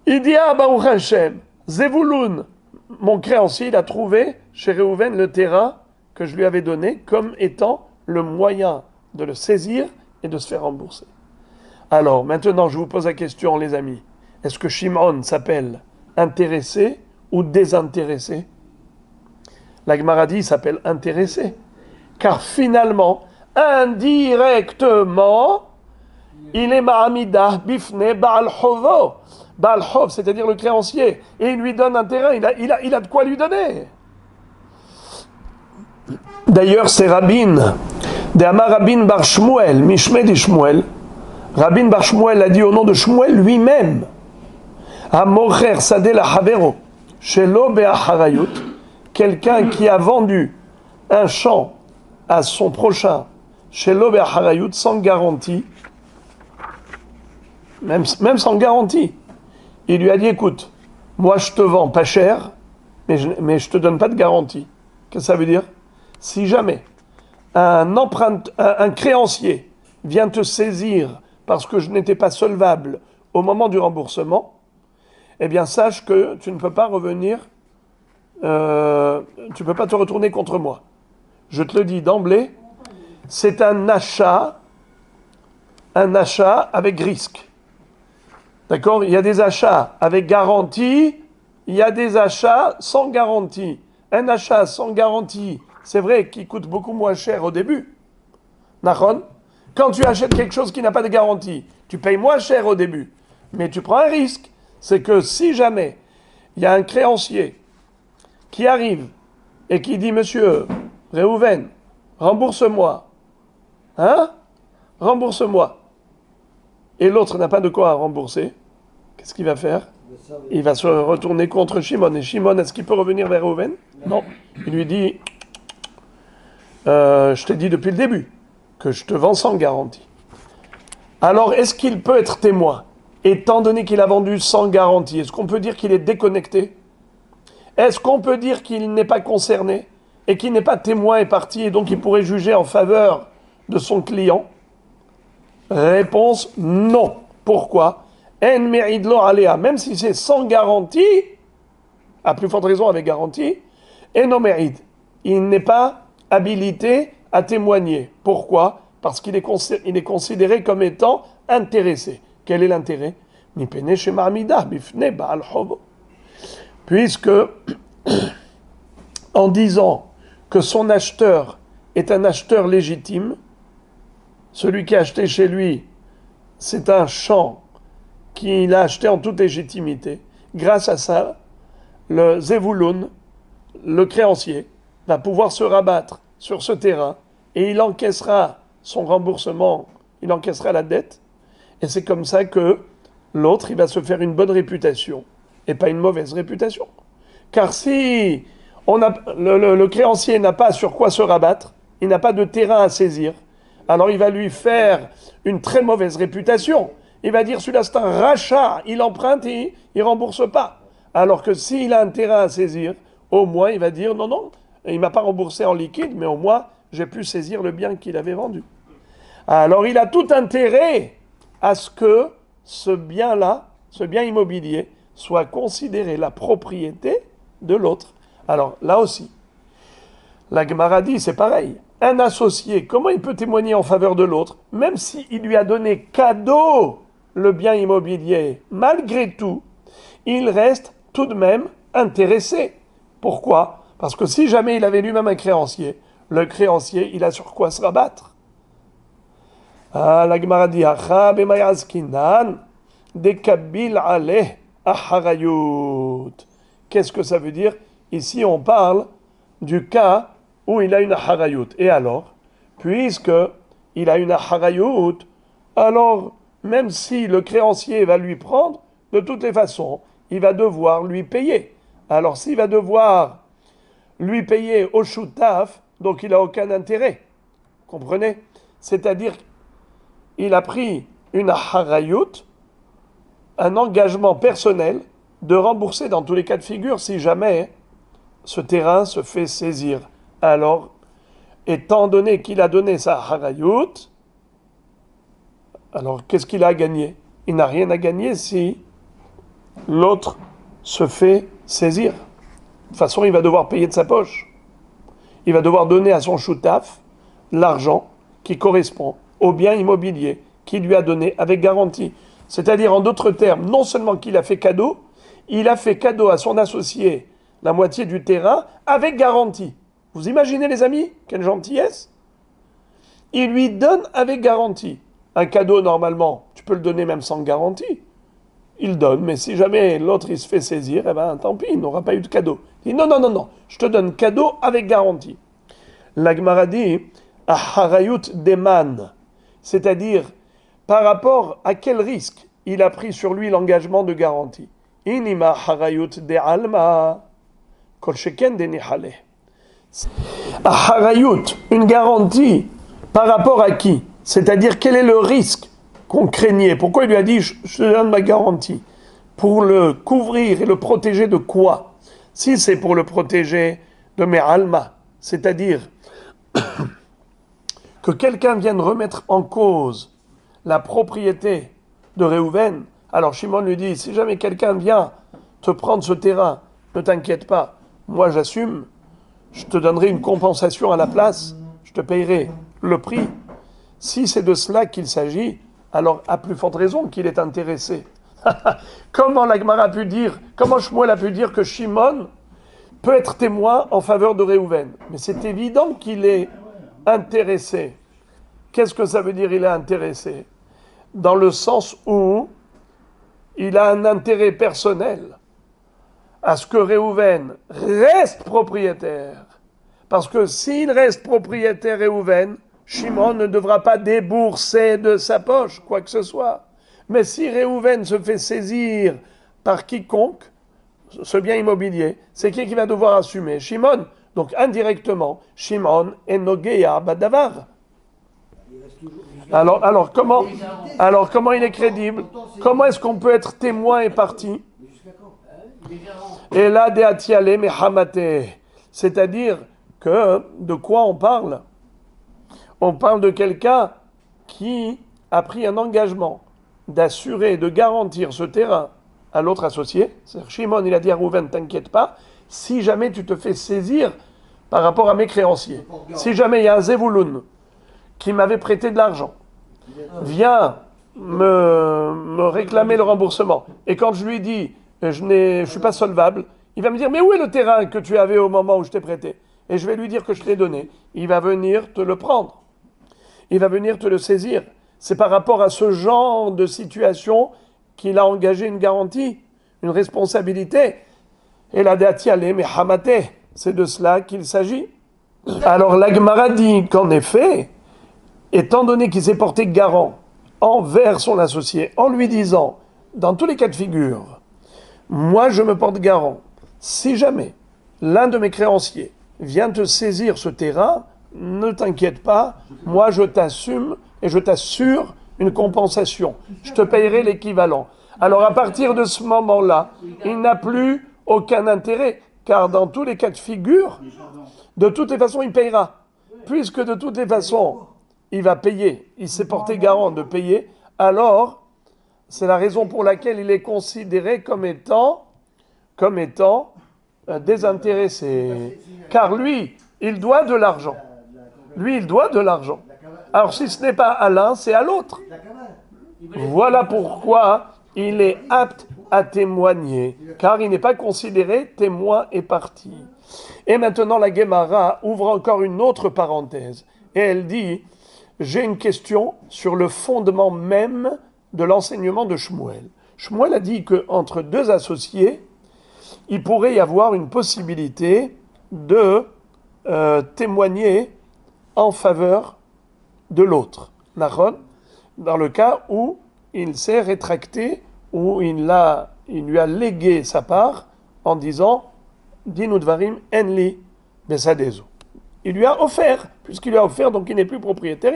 Il dit, Baruch Hashem, Zevouloun, mon créancier, il a trouvé chez Réhouven le terrain que je lui avais donné comme étant le moyen de le saisir et de se faire rembourser. Alors, maintenant, je vous pose la question, les amis. Est-ce que Shimon s'appelle intéressé ou désintéressé? La Gemara dit, il s'appelle intéressé. Car finalement, indirectement, il est Ma'amidah bifne Baal Chovo. Baal Chov, c'est-à-dire le créancier. Et il lui donne un terrain, il a de quoi lui donner. D'ailleurs, c'est Rabin, de Amar Rabin Bar Shmuel, Mishmei de Shmuel. Rabin Bar Shmuel a dit au nom de Shmuel lui-même, Amocher Sadeh la Havero, Shelo Be'acharayut, quelqu'un qui a vendu un champ à son prochain, Shelo Be'acharayut, sans garantie, même sans garantie. Il lui a dit, écoute, moi je te vends pas cher, mais je te donne pas de garantie. Qu'est-ce que ça veut dire? Si jamais un créancier vient te saisir parce que je n'étais pas solvable au moment du remboursement, eh bien sache que tu ne peux pas revenir, tu ne peux pas te retourner contre moi. Je te le dis d'emblée, c'est un achat avec risque. D'accord? Il y a des achats avec garantie, il y a des achats sans garantie. Un achat sans garantie, c'est vrai qu'il coûte beaucoup moins cher au début. Nachon? Quand tu achètes quelque chose qui n'a pas de garantie, tu payes moins cher au début. Mais tu prends un risque. C'est que si jamais il y a un créancier qui arrive et qui dit « Monsieur Réhouven, rembourse-moi. Hein? Rembourse-moi. » Et l'autre n'a pas de quoi rembourser, qu'est-ce qu'il va faire? Il va se retourner contre Shimon. Et Shimon, est-ce qu'il peut revenir vers Réhouven? Non. Il lui dit je t'ai dit depuis le début que je te vends sans garantie. Alors, est-ce qu'il peut être témoin? Étant donné qu'il a vendu sans garantie, est-ce qu'on peut dire qu'il est déconnecté? est-ce qu'on peut dire qu'il n'est pas concerné et qu'il n'est pas témoin et partie et donc il pourrait juger en faveur de son client? Réponse non. Pourquoi? En me'idlo aléa, même si c'est sans garantie, à plus forte raison avec garantie, et non mérite. Il n'est pas habilité à témoigner. Pourquoi? Parce qu'il est considéré comme étant intéressé. Quel est l'intérêt? Puisque, en disant que son acheteur est un acheteur légitime, celui qui a acheté chez lui, c'est un champ qu'il a acheté en toute légitimité. Grâce à ça, le Zevulun, le créancier, va pouvoir se rabattre sur ce terrain et il encaissera son remboursement, il encaissera la dette. Et c'est comme ça que l'autre, il va se faire une bonne réputation et pas une mauvaise réputation. Car si le créancier n'a pas sur quoi se rabattre, il n'a pas de terrain à saisir, alors il va lui faire une très mauvaise réputation. Il va dire, celui-là c'est un rachat, il emprunte et il ne rembourse pas. Alors que s'il a un terrain à saisir, au moins il va dire, non, non, il ne m'a pas remboursé en liquide, mais au moins j'ai pu saisir le bien qu'il avait vendu. Alors il a tout intérêt à ce que ce bien-là, ce bien immobilier, soit considéré la propriété de l'autre. Alors là aussi, la Gemara dit, c'est pareil. Un associé, comment il peut témoigner en faveur de l'autre, même s'il lui a donné cadeau le bien immobilier? Malgré tout, il reste tout de même intéressé. Pourquoi? Parce que si jamais il avait lui-même un créancier, le créancier, il a sur quoi se rabattre. Ah, la Gemara dit, qu'est-ce que ça veut dire? Ici, on parle du cas où il a une harayut. Et alors, puisque il a une harayut, alors, même si le créancier va lui prendre, de toutes les façons, il va devoir lui payer. Alors, s'il va devoir lui payer au shoutaf, donc il n'a aucun intérêt. Comprenez? C'est-à-dire, il a pris une harayut, un engagement personnel de rembourser dans tous les cas de figure si jamais ce terrain se fait saisir. Alors, étant donné qu'il a donné sa harayut, alors qu'est-ce qu'il a à gagner? Il n'a rien à gagner si l'autre se fait saisir. De toute façon, il va devoir payer de sa poche. Il va devoir donner à son choutaf l'argent qui correspond au bien immobilier qu'il lui a donné avec garantie. C'est-à-dire, en d'autres termes, non seulement qu'il a fait cadeau, il a fait cadeau à son associé la moitié du terrain avec garantie. Vous imaginez, les amis, quelle gentillesse? Il lui donne avec garantie. Un cadeau, normalement, tu peux le donner même sans garantie. Il donne, mais si jamais l'autre il se fait saisir, eh ben tant pis, il n'aura pas eu de cadeau. Il dit non, non, non, non, je te donne cadeau avec garantie. La Gemara dit, harayut deman, c'est-à-dire par rapport à quel risque il a pris sur lui l'engagement de garantie. Inima harayut de alma, kol sheken de nihale. Harayut, une garantie, par rapport à qui? C'est-à-dire quel est le risque qu'on craignait? Pourquoi il lui a dit je te donne ma garantie? Pour le couvrir et le protéger de quoi? Si c'est pour le protéger de mes alma, c'est-à-dire que quelqu'un vienne remettre en cause la propriété de Réhouven, alors Shimon lui dit, si jamais quelqu'un vient te prendre ce terrain, ne t'inquiète pas, moi j'assume, je te donnerai une compensation à la place, je te payerai le prix. Si c'est de cela qu'il s'agit, alors à plus forte raison qu'il est intéressé. Comment la Gemara a pu dire, comment Shmuel a pu dire que Shimon peut être témoin en faveur de Réhouven? Mais c'est évident qu'il est intéressé. Qu'est-ce que ça veut dire il est intéressé? Dans le sens où il a un intérêt personnel à ce que Réhouven reste propriétaire. Parce que s'il reste propriétaire Réhouven, Shimon ne devra pas débourser de sa poche quoi que ce soit. Mais si Réhouven se fait saisir par quiconque, ce bien immobilier, c'est qui va devoir assumer? Shimon. Donc indirectement, Shimon est Nogeya Badavar. Alors comment il est crédible? Comment est-ce qu'on peut être témoin et partie? Et là, de atiale mehamate. C'est-à-dire que, de quoi on parle? On parle de quelqu'un qui a pris un engagement d'assurer, de garantir ce terrain à l'autre associé. C'est-à-dire, Shimon, il a dit à Rouven, t'inquiète pas, si jamais tu te fais saisir par rapport à mes créanciers, si jamais il y a un Zevouloun qui m'avait prêté de l'argent, vient me réclamer le remboursement, et quand je lui dis, je suis pas solvable, il va me dire, mais où est le terrain que tu avais au moment où je t'ai prêté? Et je vais lui dire que je te l'ai donné. Il va venir te le prendre. Il va venir te le saisir. C'est par rapport à ce genre de situation qu'il a engagé une garantie, une responsabilité. Et la dati ale mehamate, c'est de cela qu'il s'agit. Alors la Gemara dit qu'en effet, étant donné qu'il s'est porté garant envers son associé, en lui disant, dans tous les cas de figure, moi je me porte garant, si jamais l'un de mes créanciers vient te saisir ce terrain, ne t'inquiète pas, moi je t'assume et je t'assure une compensation. Je te payerai l'équivalent. Alors à partir de ce moment-là, il n'a plus aucun intérêt, car dans tous les cas de figure, de toutes les façons, il payera. Puisque de toutes les façons, il va payer, il s'est porté garant de payer, alors c'est la raison pour laquelle il est considéré comme étant désintéressé. Car lui, il doit de l'argent. Lui, il doit de l'argent. Alors si ce n'est pas à l'un, c'est à l'autre. Voilà pourquoi il est apte à témoigner, car il n'est pas considéré témoin et partie. Et maintenant, la Gemara ouvre encore une autre parenthèse. Et elle dit, j'ai une question sur le fondement même de l'enseignement de Shmuel. Shmuel a dit qu'entre deux associés, il pourrait y avoir une possibilité de témoigner en faveur de l'autre. Dans le cas où il s'est rétracté, où il lui a légué sa part en disant Dinu dvarim enli besadezu. Il lui a offert, puisqu'il lui a offert, donc il n'est plus propriétaire,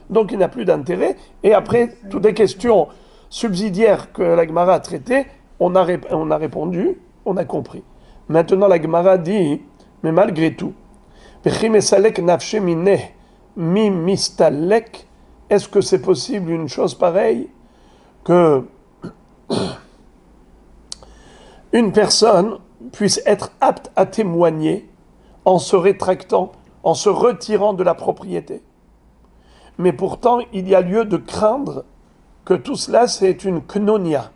donc il n'a plus d'intérêt. Et après, toutes les questions subsidiaires que la Gemara a traitées, on a répondu, on a compris. Maintenant, la Gemara dit, mais malgré tout, est-ce que c'est possible une chose pareille que une personne puisse être apte à témoigner en se rétractant, en se retirant de la propriété? Mais pourtant, il y a lieu de craindre que tout cela, c'est une knonia.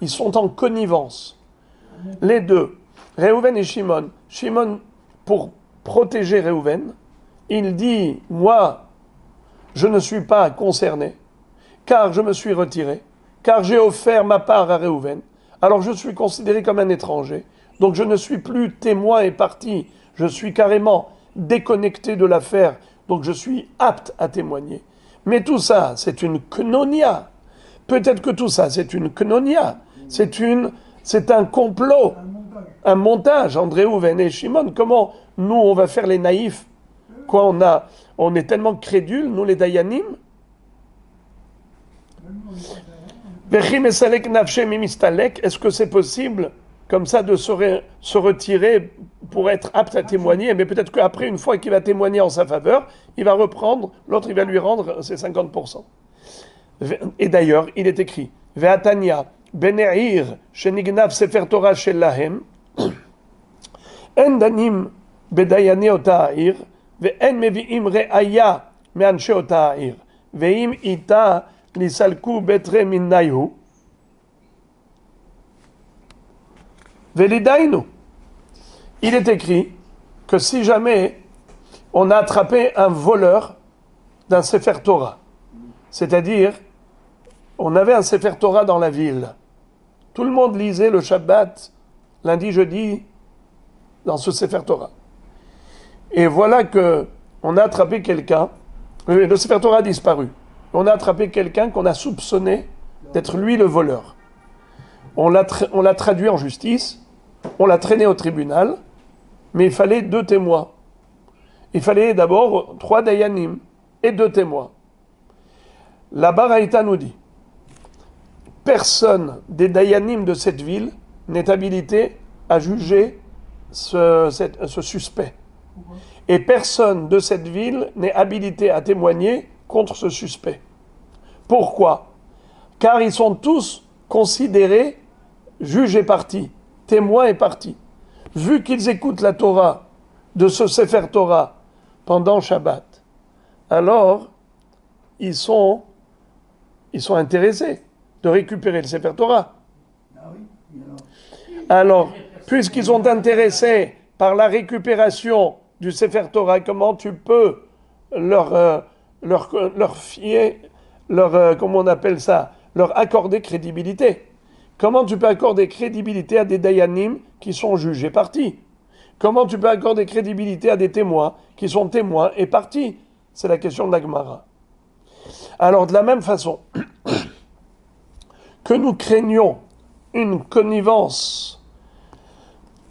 Ils sont en connivence. Les deux, Réhouven et Shimon. Shimon, pour protéger Réhouven, il dit, moi, je ne suis pas concerné, car je me suis retiré, car j'ai offert ma part à Réhouven, alors je suis considéré comme un étranger, donc je ne suis plus témoin et partie, je suis carrément déconnecté de l'affaire, donc je suis apte à témoigner. Mais tout ça, c'est une knonia. Peut-être que tout ça, c'est une knonia. C'est un complot, un montage. André Réhouven et Shimon, comment nous, on va faire les naïfs? Quoi, on est tellement crédules, nous les dayanim. Est-ce que c'est possible, comme ça, de se retirer pour être apte à témoigner? Mais peut-être qu'après, une fois qu'il va témoigner en sa faveur, il va reprendre, l'autre, il va lui rendre ses 50%. Et d'ailleurs, il est écrit, Ve'atania, Bene'ir, Shenignav Sefer Torah Shelahem, En danim bedayane ota'ir, Ve'en mevi'im re'aya me'anshe ota'ir, Ve'im ita lisalku betre minnayu, Ve'lidainu. Il est écrit que si jamais on a attrapé un voleur d'un Sefer Torah, c'est-à-dire on avait un Sefer Torah dans la ville, tout le monde lisait le Shabbat, lundi, jeudi, dans ce Sefer Torah. Et voilà que on a attrapé quelqu'un, le Sefer Torah a disparu. On a attrapé quelqu'un qu'on a soupçonné d'être lui le voleur. On l'a traduit en justice, on l'a traîné au tribunal, mais il fallait 2 témoins. Il fallait d'abord 3 dayanim et 2 témoins. La Baraïta nous dit, personne des dayanim de cette ville n'est habilité à juger ce suspect. Et personne de cette ville n'est habilité à témoigner contre ce suspect. Pourquoi ? Car ils sont tous considérés juges et parties, témoins et parties. Vu qu'ils écoutent la Torah de ce Sefer Torah pendant Shabbat, alors ils sont intéressés de récupérer le Sefer Torah. Ah oui, Alors, puisqu'ils sont intéressés par la récupération du Sefer Torah, comment tu peux leur fier, comment on appelle ça, leur accorder crédibilité? Comment tu peux accorder crédibilité à des dayanim qui sont juges et partis? Comment tu peux accorder crédibilité à des témoins qui sont témoins et partis? C'est la question de la Gemara. Alors, de la même façon que nous craignons une connivence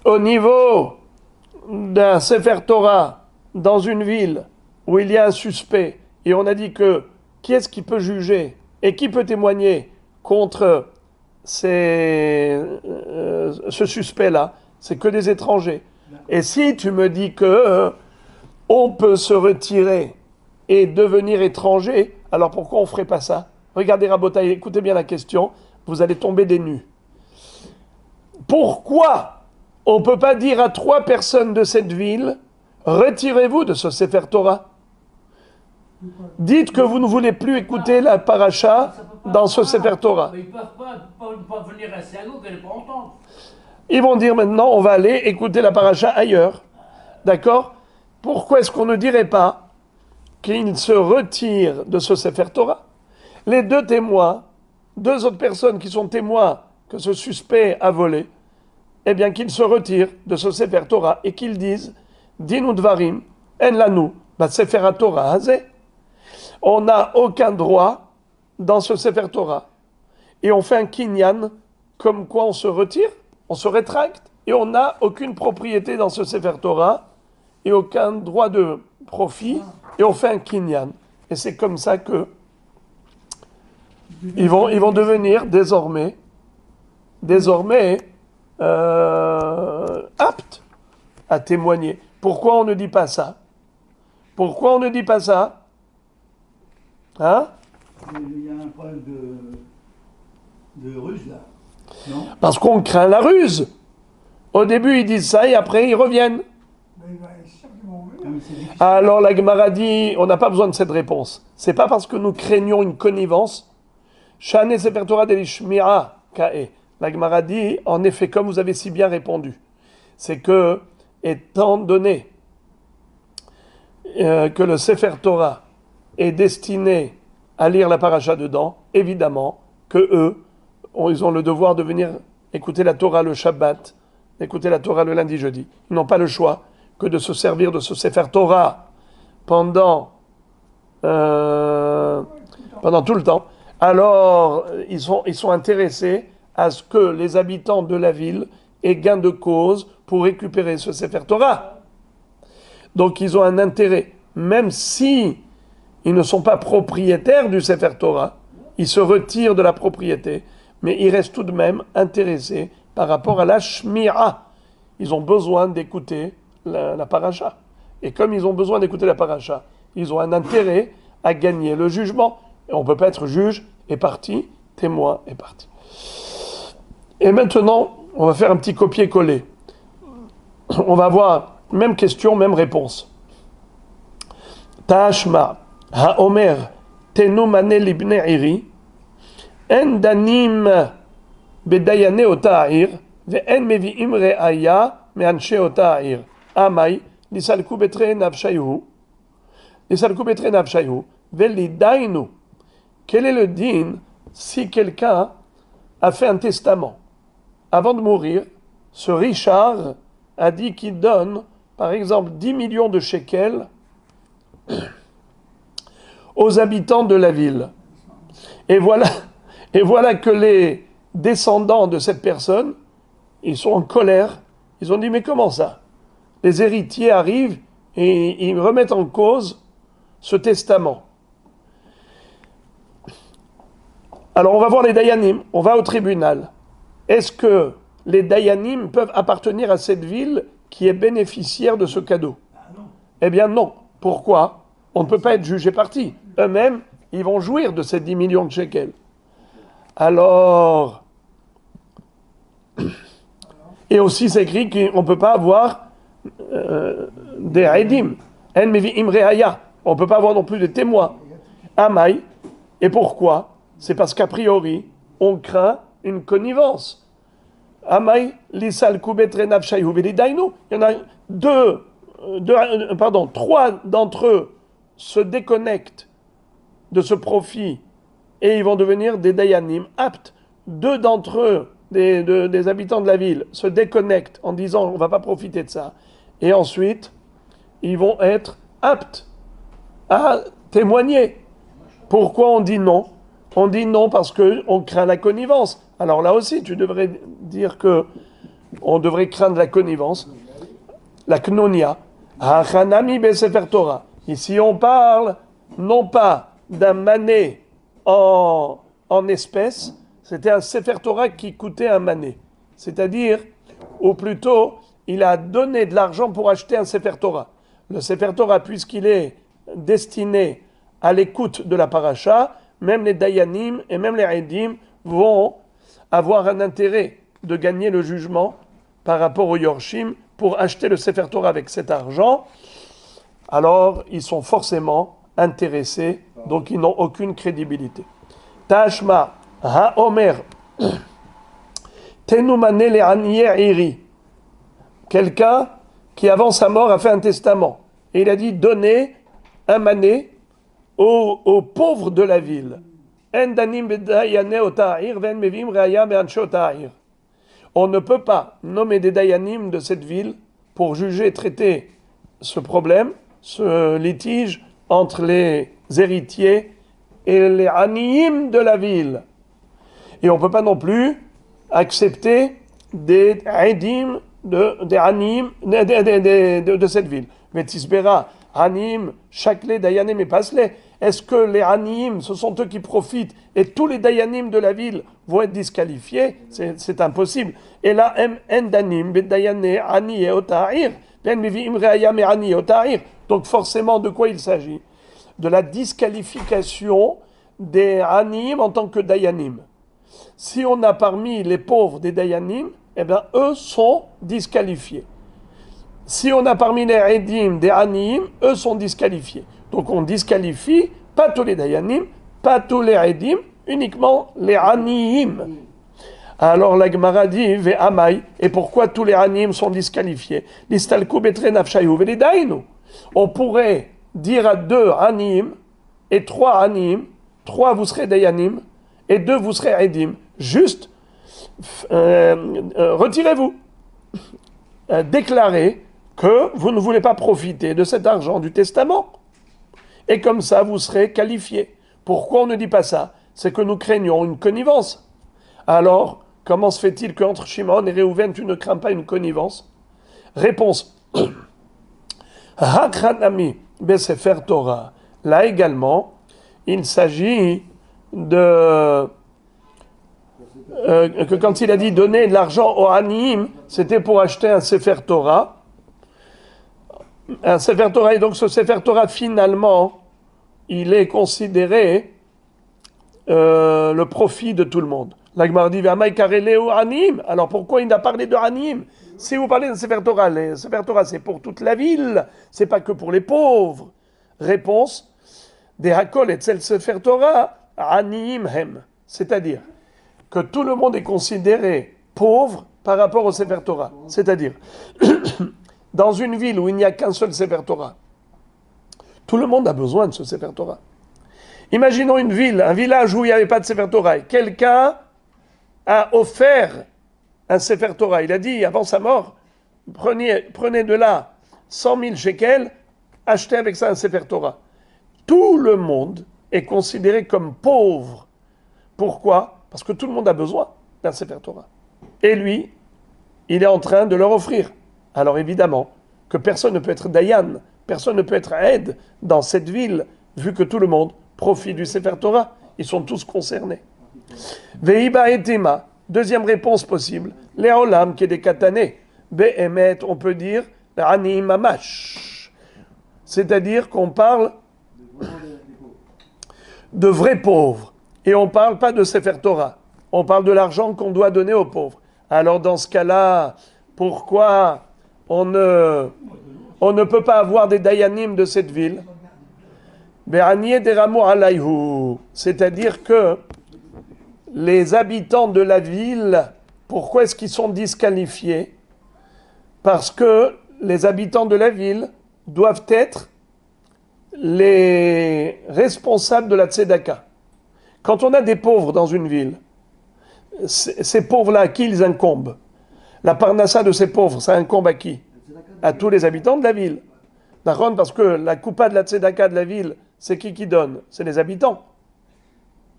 au niveau d'un Sefer Torah dans une ville où il y a un suspect, et on a dit que qui est-ce qui peut juger et qui peut témoigner contre ce suspect-là? C'est que des étrangers. Et si tu me dis que on peut se retirer et devenir étranger, alors pourquoi on ne ferait pas ça? Regardez Rabotaï, écoutez bien la question, vous allez tomber des nues. Pourquoi on ne peut pas dire à 3 personnes de cette ville, retirez-vous de ce Sefer Torah? Dites que vous ne voulez plus écouter la paracha dans ce Sefer Torah. Mais ils ne peuvent pas venir à Sago qu'elle n'est pas entendre. Ils vont dire maintenant, on va aller écouter la paracha ailleurs. D'accord? Pourquoi est-ce qu'on ne dirait pas qu'ils se retirent de ce Sefer Torah? Les 2 témoins, 2 autres personnes qui sont témoins que ce suspect a volé, eh bien qu'ils se retirent de ce Sefer Torah et qu'ils disent Dinu Dvarim, En Lanu, Sefer Torah Hazeh. On n'a aucun droit dans ce Sefer Torah. Et on fait un kinyan, comme quoi on se retire, on se rétracte, et on n'a aucune propriété dans ce Sefer Torah, et aucun droit de profit, et on fait un kinyan. Et c'est comme ça que ils vont devenir désormais aptes à témoigner. Pourquoi on ne dit pas ça? Pourquoi on ne dit pas ça? Hein? il y a un problème de ruse là. Non? Parce qu'on craint la ruse. Au début, ils disent ça et après, ils reviennent. Mais il va certainement Ah, venir. mais c'est difficile. Alors la Gemara dit, on n'a pas besoin de cette réponse. C'est pas parce que nous craignons une connivence. Shane Sefer Torah delishmira kae. La Gemara dit, en effet, comme vous avez si bien répondu, c'est que, étant donné que le Sefer Torah est destiné à lire la paracha dedans, évidemment que eux, ils ont le devoir de venir écouter la Torah le Shabbat, écouter la Torah le lundi, jeudi. Ils n'ont pas le choix que de se servir de ce Sefer Torah pendant tout le temps. Alors, ils sont intéressés à ce que les habitants de la ville aient gain de cause pour récupérer ce Sefer Torah. Donc, ils ont un intérêt, même si ils ne sont pas propriétaires du Sefer Torah, ils se retirent de la propriété, mais ils restent tout de même intéressés par rapport à la Shmira. Ils ont besoin d'écouter la paracha. Et comme ils ont besoin d'écouter la paracha, ils ont un intérêt à gagner le jugement. Et on ne peut pas être juge et partie, témoin et partie. Et maintenant, on va faire un petit copier-coller. On va voir même question, même réponse. Tashma haomer tenu mane libne iri en danim bedayane ota ha'ir ve'en mevi'im re'aya me'anshe ota ha'ir amai nisalku betre nafshayu ve'lidainu. Quel est le din si quelqu'un a fait un testament? Avant de mourir, ce Richard a dit qu'il donne, par exemple, 10 millions de shekels aux habitants de la ville. Et voilà que les descendants de cette personne, ils sont en colère. Ils ont dit, mais comment ça? Les héritiers arrivent et ils remettent en cause ce testament. Alors on va voir les dayanim, on va au tribunal. Est-ce que les Dayanim peuvent appartenir à cette ville qui est bénéficiaire de ce cadeau? Eh bien non. Pourquoi? On ne peut pas être jugé parti. Eux-mêmes, ils vont jouir de ces 10 millions de shekels. Alors, et aussi c'est écrit qu'on ne peut pas avoir des Haïdim. En mevi'im re'aya. On ne peut pas avoir non plus des témoins. Amaï. Et pourquoi? C'est parce qu'a priori, on craint une connivence. Amaï, lisal kubetre nafshayu velidainu. Il y en a trois d'entre eux se déconnectent de ce profit et ils vont devenir des dayanim aptes. 2 d'entre eux, des habitants de la ville, se déconnectent en disant on ne va pas profiter de ça. Et ensuite, ils vont être aptes à témoigner. Pourquoi on dit non? On dit non parce qu'on craint la connivence. Alors là aussi, tu devrais dire que on devrait craindre la connivence. La knonia. Hachanami besefer Torah. Ici, on parle non pas d'un mané en espèces, c'était un Sefer Torah qui coûtait un mané. C'est-à-dire, ou plutôt, il a donné de l'argent pour acheter un Sefer Torah. Le Sefer Torah, puisqu'il est destiné à l'écoute de la paracha, même les Dayanim et même les Haïdim vont avoir un intérêt de gagner le jugement par rapport au Yorshim pour acheter le Sefer Torah avec cet argent. Alors, ils sont forcément intéressés, donc ils n'ont aucune crédibilité. Tashma, ha-omer, tenumane le aniye iri. Quelqu'un qui, avant sa mort, a fait un testament. Et il a dit, donnez un mané aux pauvres de la ville. On ne peut pas nommer des dayanim de cette ville pour juger et traiter ce problème, ce litige entre les héritiers et les aniyim de la ville. Et on ne peut pas non plus accepter des aidim des aniyim de cette ville. Vetisbera, aniyim, chakle, dayanim et pasle. Est-ce que les aniyim, ce sont eux qui profitent et tous les dayanim de la ville vont être disqualifiés? C'est impossible. Et là, endanim, bedayane, aniye, otahir. Donc forcément, de quoi il s'agit? De la disqualification des Aniyim en tant que Dayanim. Si on a parmi les pauvres des Dayanim, eh bien eux sont disqualifiés. Si on a parmi les Edim des Aniyim, eux sont disqualifiés. Donc on disqualifie pas tous les Dayanim, pas tous les Edim, uniquement les Aniyim. Alors la Gemara dit Ve'amai, et pourquoi tous les Aniyim sont disqualifiés? L'istalku betre nafshayu velidainu. On pourrait dire à 2 Aniyim et 3 Aniyim, 3 vous serez Dayanim et 2 vous serez Edim. Juste, retirez-vous. Déclarez que vous ne voulez pas profiter de cet argent du testament. Et comme ça, vous serez qualifiés. Pourquoi on ne dit pas ça? C'est que nous craignons une connivence. Alors, comment se fait-il qu'entre Shimon et Réhouven, tu ne crains pas une connivence? Réponse. Hakranami besefer Torah. Là également, il s'agit de... que quand il a dit donner de l'argent aux Aniyim, c'était pour acheter un Sefer Torah. Un Sefer Torah, et donc ce Sefer Torah, finalement, il est considéré le profit de tout le monde. La Gemara dit Aniyim. Alors pourquoi il a parlé de Aniyim? Si vous parlez de Sefer Torah, le Sefer Torah c'est pour toute la ville, c'est pas que pour les pauvres. Réponse des Hakol et Tzel Sefer Torah, Aniyim hem. C'est-à-dire que tout le monde est considéré pauvre par rapport au Sefer Torah. C'est-à-dire, dans une ville où il n'y a qu'un seul Sefer Torah, tout le monde a besoin de ce Sefer Torah. Imaginons une ville, un village où il n'y avait pas de Sefer Torah. Quelqu'un a offert un Sefer Torah. Il a dit, avant sa mort, prenez de là 100 000 shekels, achetez avec ça un Sefer Torah. Tout le monde est considéré comme pauvre. Pourquoi? Parce que tout le monde a besoin d'un Sefer Torah. Et lui, il est en train de leur offrir. Alors évidemment que personne ne peut être Dayan, personne ne peut être aide dans cette ville, vu que tout le monde profite du Sefer Torah. Ils sont tous concernés. Veiba et Tema, Deuxième réponse possible, les olam qui est des katané. Be'emet, on peut dire ani mamash. C'est-à-dire qu'on parle de vrais pauvres. Et on ne parle pas de Sefer Torah. On parle de l'argent qu'on doit donner aux pauvres. Alors dans ce cas-là, pourquoi on ne peut pas avoir des dayanim de cette ville? C'est-à-dire que les habitants de la ville, pourquoi est-ce qu'ils sont disqualifiés? Parce que les habitants de la ville doivent être les responsables de la tzedaka. Quand on a des pauvres dans une ville, ces pauvres-là, à qui ils incombent? La parnassa de ces pauvres, ça incombe à qui? À tous les habitants de la ville. D'accord? Parce que la coupa de la tzedaka de la ville, c'est qui donne? C'est les habitants.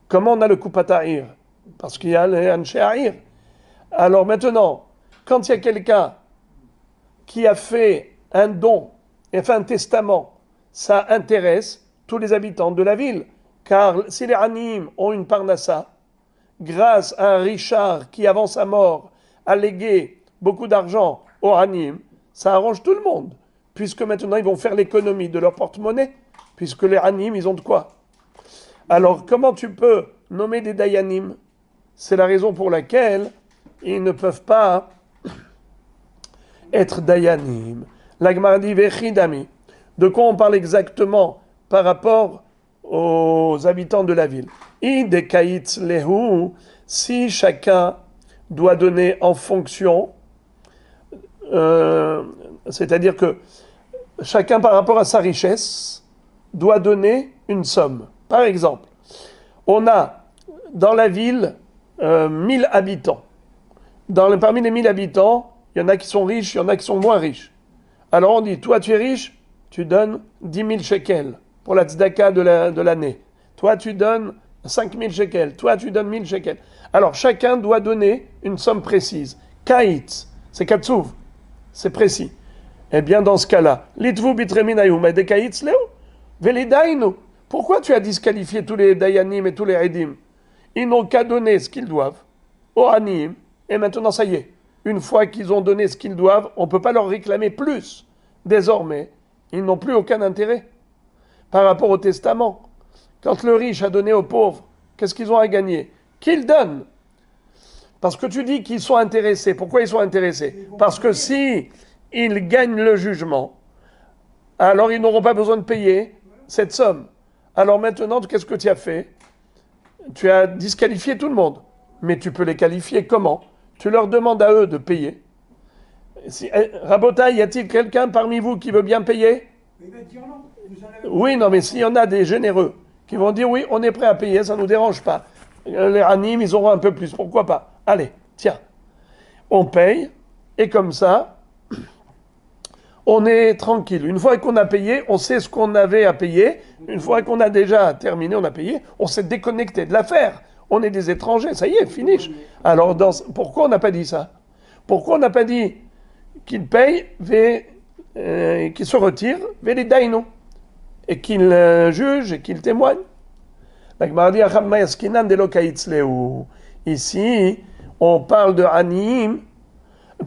Comment on a le coupa ta'ir? Parce qu'il y a les anshe ha'ir. Alors maintenant, quand il y a quelqu'un qui a fait un don, et fait un testament, ça intéresse tous les habitants de la ville. Car si les animes ont une parnassa, grâce à un richard qui, avant sa mort, a légué beaucoup d'argent aux animes, ça arrange tout le monde. Puisque maintenant, ils vont faire l'économie de leur porte-monnaie, puisque les animes, ils ont de quoi. Alors, comment tu peux nommer des dayanim? C'est la raison pour laquelle ils ne peuvent pas être dayanim. La Gemara dit vechidami. De quoi on parle exactement par rapport aux habitants de la ville? Idekaitz lehu, si chacun doit donner en fonction, c'est-à-dire que chacun par rapport à sa richesse doit donner une somme. Par exemple, on a dans la ville 1000 habitants. Parmi les 1000 habitants, il y en a qui sont riches, il y en a qui sont moins riches. Alors on dit, toi tu es riche, tu donnes 10 000 shekels pour la tzedaka de l'année. Toi tu donnes 5 000 shekels, toi tu donnes 1000 shekels. Alors chacun doit donner une somme précise. Kaït, c'est katsuv, c'est précis. Eh bien dans ce cas-là, litvu bitreminayum et dekaït leu, velidainu. Pourquoi tu as disqualifié tous les dayanim et tous les edim? Ils n'ont qu'à donner ce qu'ils doivent aux anim, et maintenant ça y est. Une fois qu'ils ont donné ce qu'ils doivent, on ne peut pas leur réclamer plus. Désormais, ils n'ont plus aucun intérêt par rapport au testament. Quand le riche a donné aux pauvres, qu'est-ce qu'ils ont à gagner? Qu'ils donnent. Parce que tu dis qu'ils sont intéressés. Pourquoi ils sont intéressés? Parce que si ils gagnent le jugement, alors ils n'auront pas besoin de payer cette somme. Alors maintenant, qu'est-ce que tu as fait? Tu as disqualifié tout le monde. Mais tu peux les qualifier comment? Tu leur demandes à eux de payer. Rabotaï, y a-t-il quelqu'un parmi vous qui veut bien payer? Il va dire non. Oui, non, mais s'il y en a des généreux qui vont dire oui, on est prêt à payer, ça ne nous dérange pas. Les animes, ils auront un peu plus, pourquoi pas? Allez, tiens, on paye, et comme ça, on est tranquille. Une fois qu'on a payé, on sait ce qu'on avait à payer. Une fois qu'on a déjà terminé, on a payé, on s'est déconnecté de l'affaire. On est des étrangers, ça y est, finish. Alors, pourquoi on n'a pas dit ça? Pourquoi on n'a pas dit qu'ils payent, qu'ils se retirent, les daino, et qu'ils jugent et qu'ils témoignent? Ici, on parle de Anim,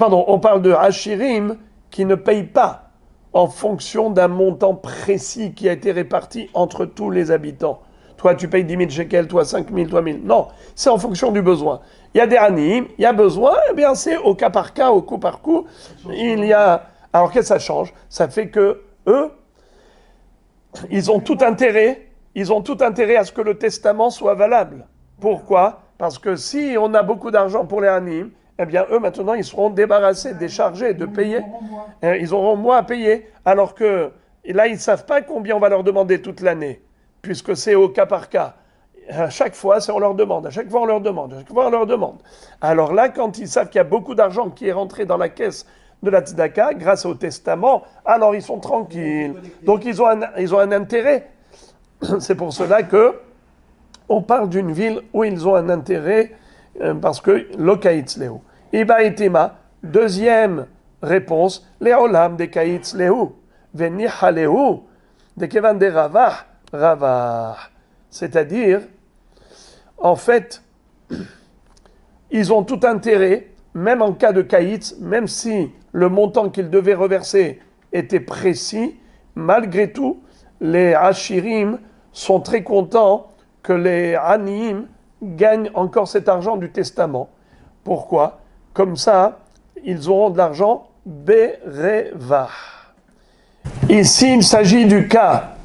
on parle de Ashirim qui ne payent pas en fonction d'un montant précis qui a été réparti entre tous les habitants. Toi, tu payes 10 000 shekels, toi 5 000, toi 1000. Non, c'est en fonction du besoin. Il y a des Anim, il y a besoin, eh bien c'est au cas par cas, au coup par coup. Il y a... Alors qu'est-ce que ça change? Ça fait que eux, ils ont tout intérêt à ce que le testament soit valable. Pourquoi? Parce que si on a beaucoup d'argent pour les animes, eh bien eux maintenant ils seront débarrassés, déchargés de payer. Ils auront moins à payer. Alors que là ils ne savent pas combien on va leur demander toute l'année, puisque c'est au cas par cas. À chaque fois, on leur demande, à chaque fois on leur demande, à chaque fois on leur demande. Alors là, quand ils savent qu'il y a beaucoup d'argent qui est rentré dans la caisse de la tzedaka, grâce au testament, alors ils sont tranquilles. Donc ils ont un intérêt. C'est pour cela que on parle d'une ville où ils ont un intérêt, parce que lokaitz lehu. Iba itima, deuxième réponse, leolam de kaitz lehu, veniha lehu, de kevan de ravah. C'est-à-dire, en fait, ils ont tout intérêt, même en cas de caït, même si le montant qu'ils devaient reverser était précis, malgré tout, les Ashirim sont très contents que les Aniyim gagnent encore cet argent du testament. Pourquoi? Comme ça, ils auront de l'argent bereva. Ici, il s'agit du cas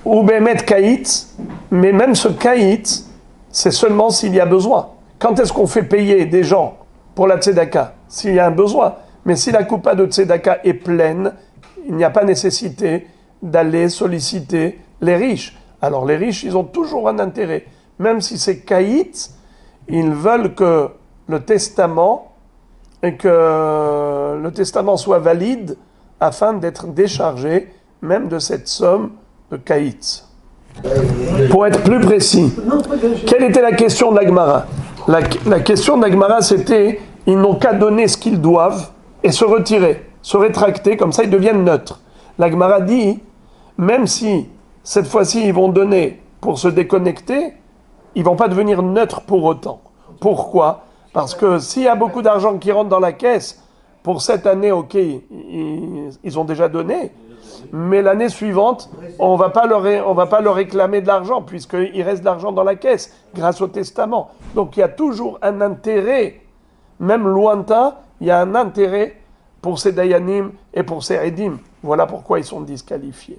où Bémet Kaït, mais même ce Kaït, c'est seulement s'il y a besoin. Quand est-ce qu'on fait payer des gens pour la tzedaka? S'il y a un besoin. Mais si la coupa de tzedaka est pleine, il n'y a pas nécessité d'aller solliciter les riches. Alors les riches, ils ont toujours un intérêt. Même si c'est Kaït, ils veulent que le testament soit valide afin d'être déchargé même de cette somme de Kaït. Pour être plus précis, quelle était la question de la Gemara? La question de la Gemara, c'était ils n'ont qu'à donner ce qu'ils doivent et se retirer, se rétracter, comme ça ils deviennent neutres. La Gemara dit, même si cette fois-ci ils vont donner pour se déconnecter, ils ne vont pas devenir neutres pour autant. Pourquoi? Parce que s'il y a beaucoup d'argent qui rentre dans la caisse, pour cette année, ok, ils ont déjà donné, mais l'année suivante, on va pas leur réclamer de l'argent, puisqu'il reste de l'argent dans la caisse, grâce au testament. Donc il y a toujours un intérêt, même lointain, il y a un intérêt pour ces dayanim et pour ces edim. Voilà pourquoi ils sont disqualifiés.